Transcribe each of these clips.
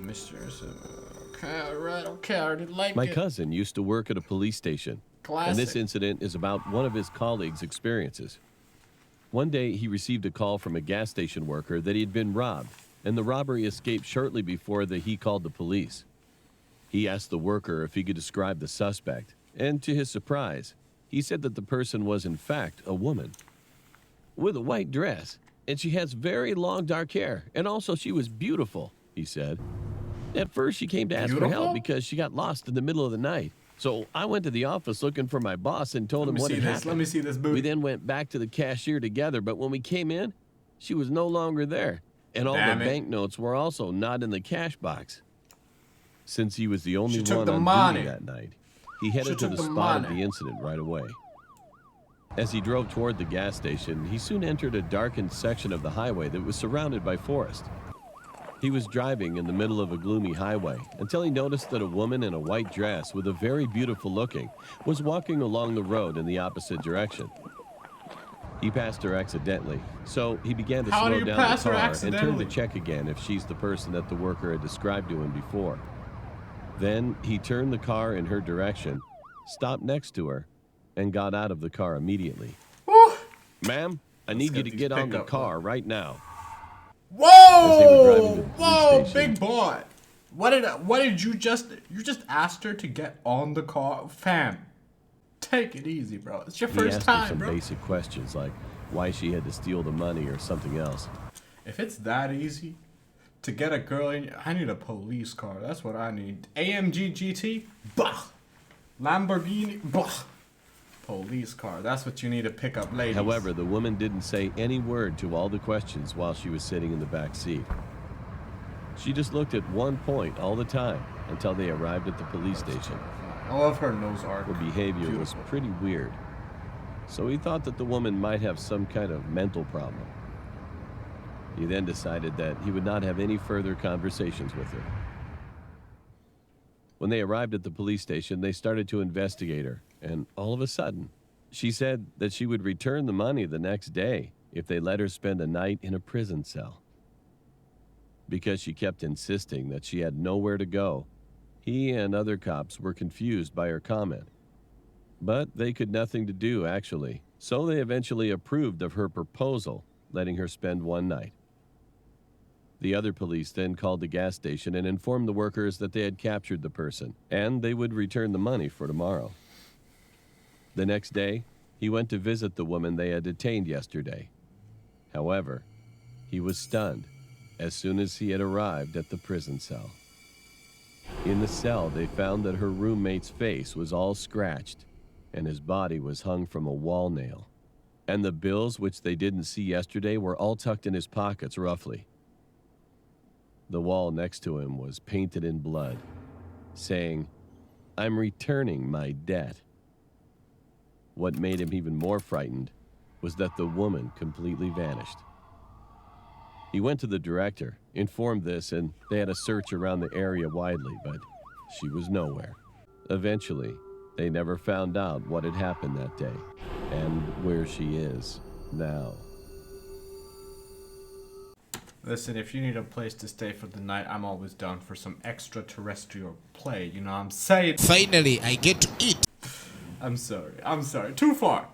Mysterious. Okay, alright, okay, I already like My it. cousin used to work at a police station. Classic. And this incident is about one of his colleagues' experiences. One day, he received a call from a gas station worker that he had been robbed, and the robbery escaped shortly before he called the police. He asked the worker if he could describe the suspect, and to his surprise, he said that the person was in fact a woman with a white dress, and she has very long dark hair, and also she was beautiful, he said. At first, she came to ask for help because she got lost in the middle of the night. So I went to the office looking for my boss and told him what had happened. Let me see this booty. We then went back to the cashier together, but when we came in, she was no longer there, and all the banknotes were also not in the cash box. Since he was the only one on duty that night, he headed to the spot of the incident right away. As he drove toward the gas station, he soon entered a darkened section of the highway that was surrounded by forest. He was driving in the middle of a gloomy highway until he noticed that a woman in a white dress with a very beautiful looking was walking along the road in the opposite direction. He passed her accidentally, so he began to slow down the car and turn to check again if she's the person that the worker had described to him before. Then he turned the car in her direction, stopped next to her, and got out of the car immediately. Ma'am, I need you to get on the car right now. Whoa! Whoa, big boy! What did you just asked her to get on the car, fam? Take it easy, bro. It's your first time, He asked her some bro. basic questions like why she had to steal the money or something else. If it's that easy to get a girl in, I need a police car. That's what I need. AMG GT, bah. Lamborghini, bah. Police car. That's what you need to pick up, ladies. However, the woman didn't say any word to all the questions while she was sitting in the back seat. She just looked at one point all the time until they arrived at the police station. I love her nose arc. Her behavior was pretty weird, so he thought that the woman might have some kind of mental problem. He then decided that he would not have any further conversations with her. When they arrived at the police station, they started to investigate her, and all of a sudden, she said that she would return the money the next day if they let her spend a night in a prison cell. Because she kept insisting that she had nowhere to go, he and other cops were confused by her comment. But they could nothing to do, actually, so they eventually approved of her proposal, letting her spend one night. The other police then called the gas station and informed the workers that they had captured the person, and they would return the money for tomorrow. The next day, he went to visit the woman they had detained yesterday. However, he was stunned as soon as he had arrived at the prison cell. In the cell, they found that her roommate's face was all scratched, and his body was hung from a wall nail. And the bills, which they didn't see yesterday, were all tucked in his pockets roughly. The wall next to him was painted in blood, saying, "I'm returning my debt." What made him even more frightened was that the woman completely vanished. He went to the director, informed this, and they had a search around the area widely, but she was nowhere. Eventually, they never found out what had happened that day and where she is now. Listen, if you need a place to stay for the night, I'm always down for some extraterrestrial play, you know what I'm saying? Finally, I get to eat. I'm sorry. Too far.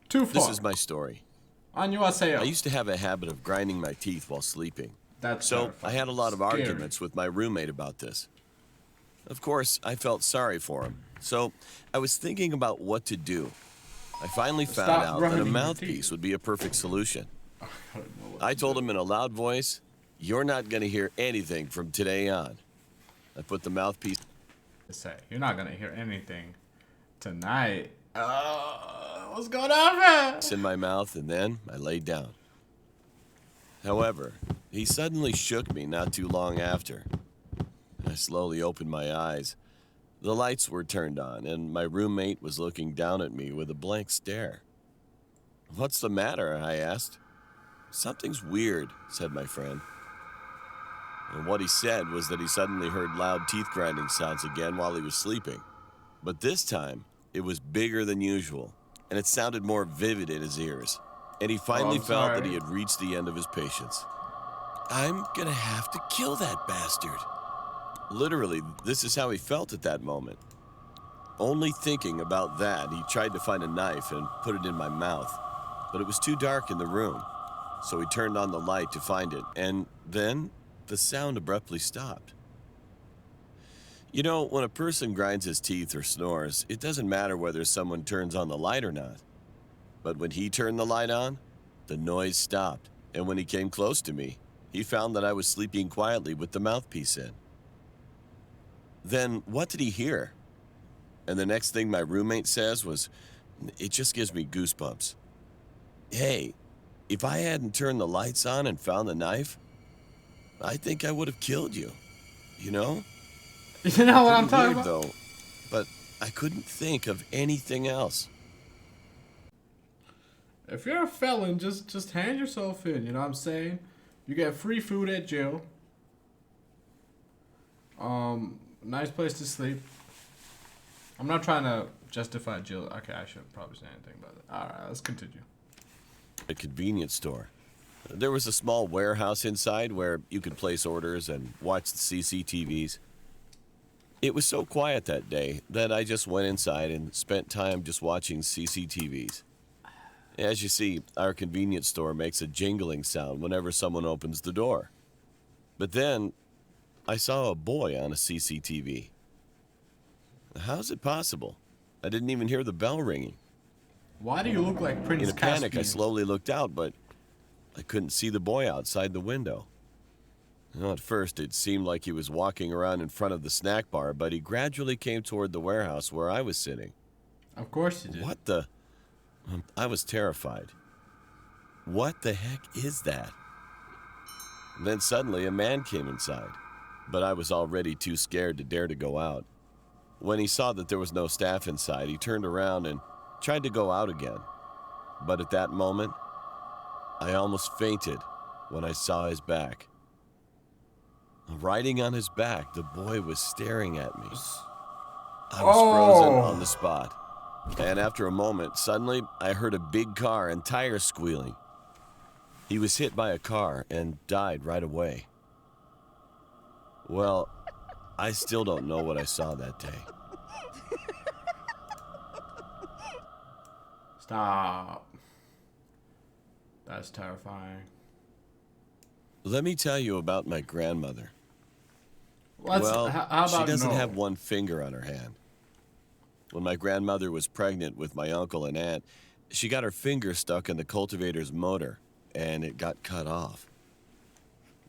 This is my story. 안녕하세요. I used to have a habit of grinding my teeth while sleeping. That's So I had a lot of scary. arguments with my roommate about this. Of course, I felt sorry for him, so I was thinking about what to do. I finally found out that a mouthpiece would be a perfect solution. I told him in a loud voice, "You're not going to hear anything from today on." I put the mouthpiece... You're not going to hear anything tonight. What's going on, man? in my mouth, and then I laid down. However, he suddenly shook me not too long after. I slowly opened my eyes. The lights were turned on, and my roommate was looking down at me with a blank stare. "What's the matter?" I asked. "Something's weird," said my friend. And what he said was that he suddenly heard loud teeth grinding sounds again while he was sleeping. But this time, it was bigger than usual, and it sounded more vivid in his ears. And he finally felt that he had reached the end of his patience. "I'm gonna have to kill that bastard." Literally, this is how he felt at that moment. Only thinking about that, he tried to find a knife and put it in my mouth, but it was too dark in the room, so he turned on the light to find it, and then the sound abruptly stopped. You know, when a person grinds his teeth or snores, it doesn't matter whether someone turns on the light or not. But when he turned the light on, the noise stopped, and when he came close to me, he found that I was sleeping quietly with the mouthpiece in. Then what did he hear? And the next thing my roommate says was, it just gives me goosebumps. Hey, if I hadn't turned the lights on and found the knife, I think I would have killed you. You know? You know what I'm talking Weird, about? though, but I couldn't think of anything else. If you're a felon, just hand yourself in. You know what I'm saying? You get free food at jail. Nice place to sleep. I'm not trying to justify jail. Okay, I shouldn't probably say anything about it. All right, let's continue. A convenience store. There was a small warehouse inside where you could place orders and watch the CCTVs. It was so quiet that day that I just went inside and spent time just watching CCTVs. As you see, our convenience store makes a jingling sound whenever someone opens the door. But then, I saw a boy on a CCTV. How's it possible? I didn't even hear the bell ringing. Why do you look like Prince In a panic, I Caspian? slowly looked out, but I couldn't see the boy outside the window. Well, at first, it seemed like he was walking around in front of the snack bar, but he gradually came toward the warehouse where I was sitting. Of course you did. What the? I was terrified. What the heck is that? Then suddenly a man came inside, but I was already too scared to dare to go out. When he saw that there was no staff inside, he turned around and tried to go out again. But at that moment, I almost fainted when I saw his back. Riding on his back, the boy was staring at me. I was frozen on the spot. And after a moment, suddenly I heard a big car and tires squealing. He was hit by a car and died right away. Well, I still don't know what I saw that day. Stop. That's terrifying. Let me tell you about my grandmother. How about she doesn't no? have one finger on her hand. When my grandmother was pregnant with my uncle and aunt, she got her finger stuck in the cultivator's motor, and it got cut off.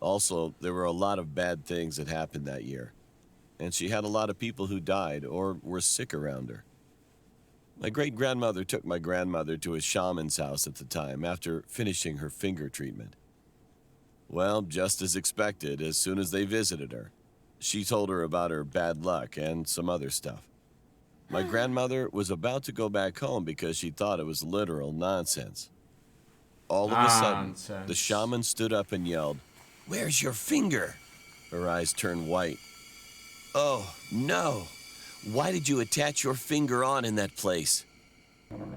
Also, there were a lot of bad things that happened that year, and she had a lot of people who died or were sick around her. My great-grandmother took my grandmother to a shaman's house at the time after finishing her finger treatment. Well, just as expected, as soon as they visited her, she told her about her bad luck and some other stuff. My grandmother was about to go back home because she thought it was literal nonsense. All of a sudden, the shaman stood up and yelled, "Where's your finger?" Her eyes turned white. "Oh, no. Why did you attach your finger on in that place?"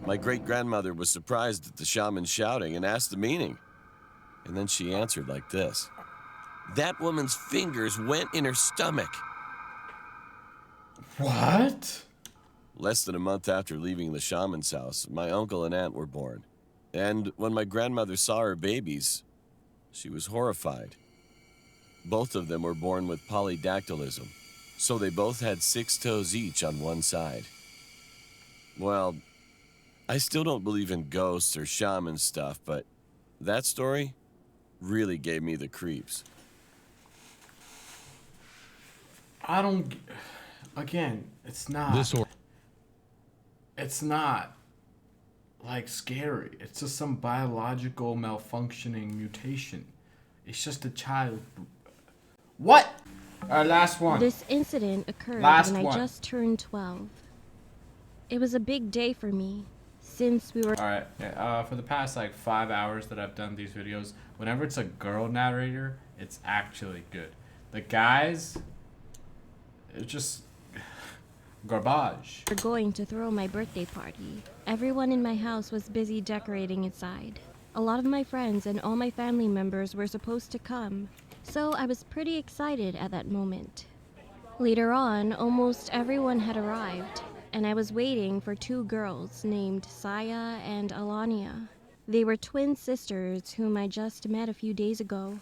My great-grandmother was surprised at the shaman shouting and asked the meaning. And then she answered like this: "That woman's fingers went in her stomach." What? Less than a month after leaving the shaman's house, my uncle and aunt were born. And when my grandmother saw her babies, she was horrified. Both of them were born with polydactylism, so they both had 6 toes each on one side. Well, I still don't believe in ghosts or shaman stuff, but that story really gave me the creeps. I don't. Again, it's not. It's not like scary. It's just some biological malfunctioning mutation. It's just a child. What? Our last one. This incident occurred Last when one. I just turned 12. It was a big day for me, since we were... Alright, for the past like 5 hours that I've done these videos, whenever it's a girl narrator, it's actually good. The guys, it's just garbage. We're going to throw my birthday party. Everyone in my house was busy decorating inside. A lot of my friends and all my family members were supposed to come, so I was pretty excited at that moment. Later on, almost everyone had arrived, and I was waiting for two girls named Saya and Alania. They were twin sisters whom I just met a few days ago.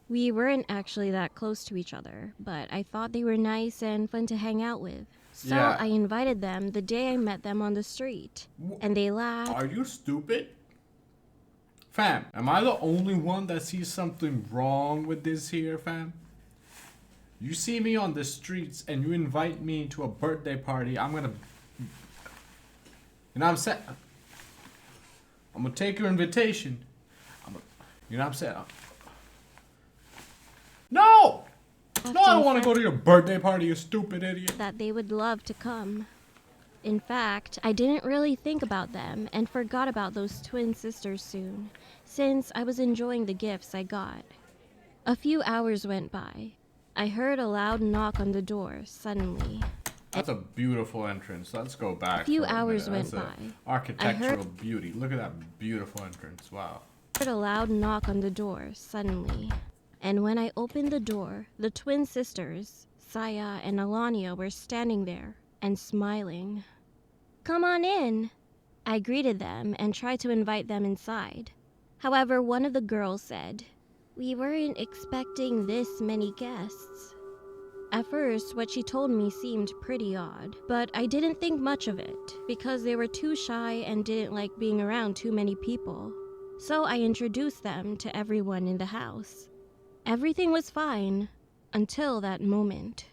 We weren't actually that close to each other, but I thought they were nice and fun to hang out with. So Yeah. I invited them the day I met them on the street, and they laughed. Are you stupid? Fam, am I the only one that sees something wrong with this here, fam? You see me on the streets and you invite me to a birthday party, I'm gonna... You know what I'm saying? I'm gonna take your invitation. You know what I'm saying? No! No, I don't want to go to your birthday party, you stupid idiot. That they would love to come. In fact, I didn't really think about them and forgot about those twin sisters soon, since I was enjoying the gifts I got. A few hours went by. I heard a loud knock on the door suddenly. That's a beautiful entrance. Let's go back. A few for a hours minute. went That's by. Architectural beauty. Look at that beautiful entrance. Wow. I heard a loud knock on the door suddenly. And when I opened the door, the twin sisters, Saya and Alania, were standing there and smiling. "Come on in." I greeted them and tried to invite them inside. However, one of the girls said, "We weren't expecting this many guests." At first, what she told me seemed pretty odd, but I didn't think much of it because they were too shy and didn't like being around too many people. So I introduced them to everyone in the house. Everything was fine until that moment.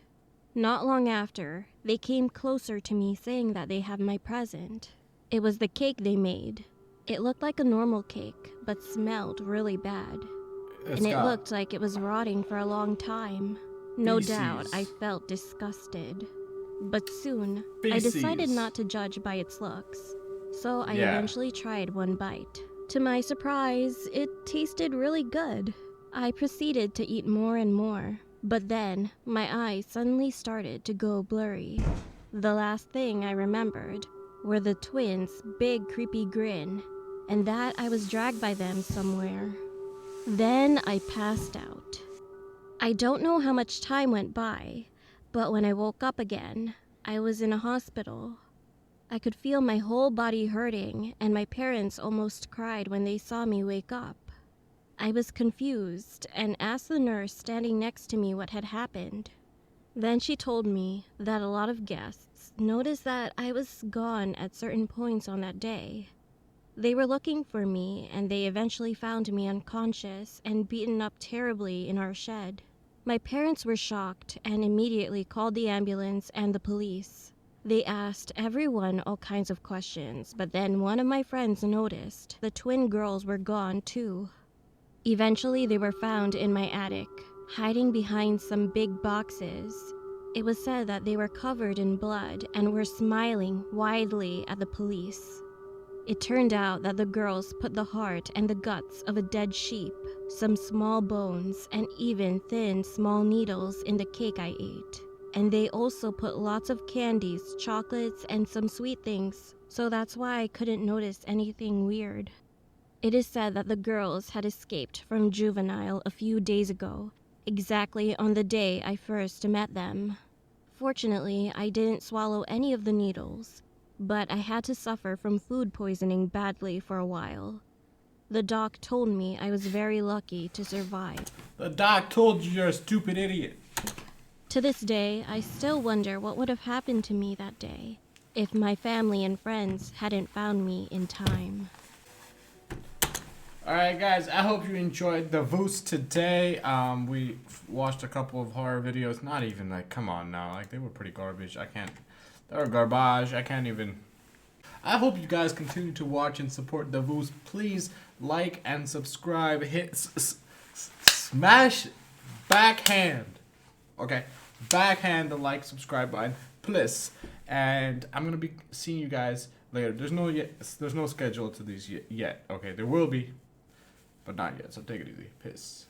Not long after, they came closer to me saying that they have my present. It was the cake they made. It looked like a normal cake, but smelled really bad. And it looked like it was rotting for a long time. No doubt, I felt disgusted. But soon, I decided not to judge by its looks. So I eventually tried one bite. To my surprise, it tasted really good. I proceeded to eat more and more. But then, my eyes suddenly started to go blurry. The last thing I remembered were the twins' big creepy grin, and that I was dragged by them somewhere. Then I passed out. I don't know how much time went by, but when I woke up again, I was in a hospital. I could feel my whole body hurting, and my parents almost cried when they saw me wake up. I was confused and asked the nurse standing next to me what had happened. Then she told me that a lot of guests noticed that I was gone at certain points on that day. They were looking for me, and they eventually found me unconscious and beaten up terribly in our shed. My parents were shocked and immediately called the ambulance and the police. They asked everyone all kinds of questions, but then one of my friends noticed the twin girls were gone too. Eventually, they were found in my attic, hiding behind some big boxes. It was said that they were covered in blood and were smiling widely at the police. It turned out that the girls put the heart and the guts of a dead sheep, some small bones, and even thin, small needles in the cake I ate. And they also put lots of candies, chocolates, and some sweet things, so that's why I couldn't notice anything weird. It is said that the girls had escaped from juvenile a few days ago, exactly on the day I first met them. Fortunately, I didn't swallow any of the needles, but I had to suffer from food poisoning badly for a while. The doc told me I was very lucky to survive. The doc told you you're a stupid idiot. To this day, I still wonder what would have happened to me that day if my family and friends hadn't found me in time. Alright guys, I hope you enjoyed the Voos today. We watched a couple of horror videos. Not even like, come on now, like they were pretty garbage. They were garbage. I can't even. I hope you guys continue to watch and support the Voos. Please like and subscribe. Hit smash backhand. Okay, backhand the like subscribe button, please. And I'm gonna be seeing you guys later. There's no schedule to these yet. Okay, there will be. But not yet, so take it easy. Peace.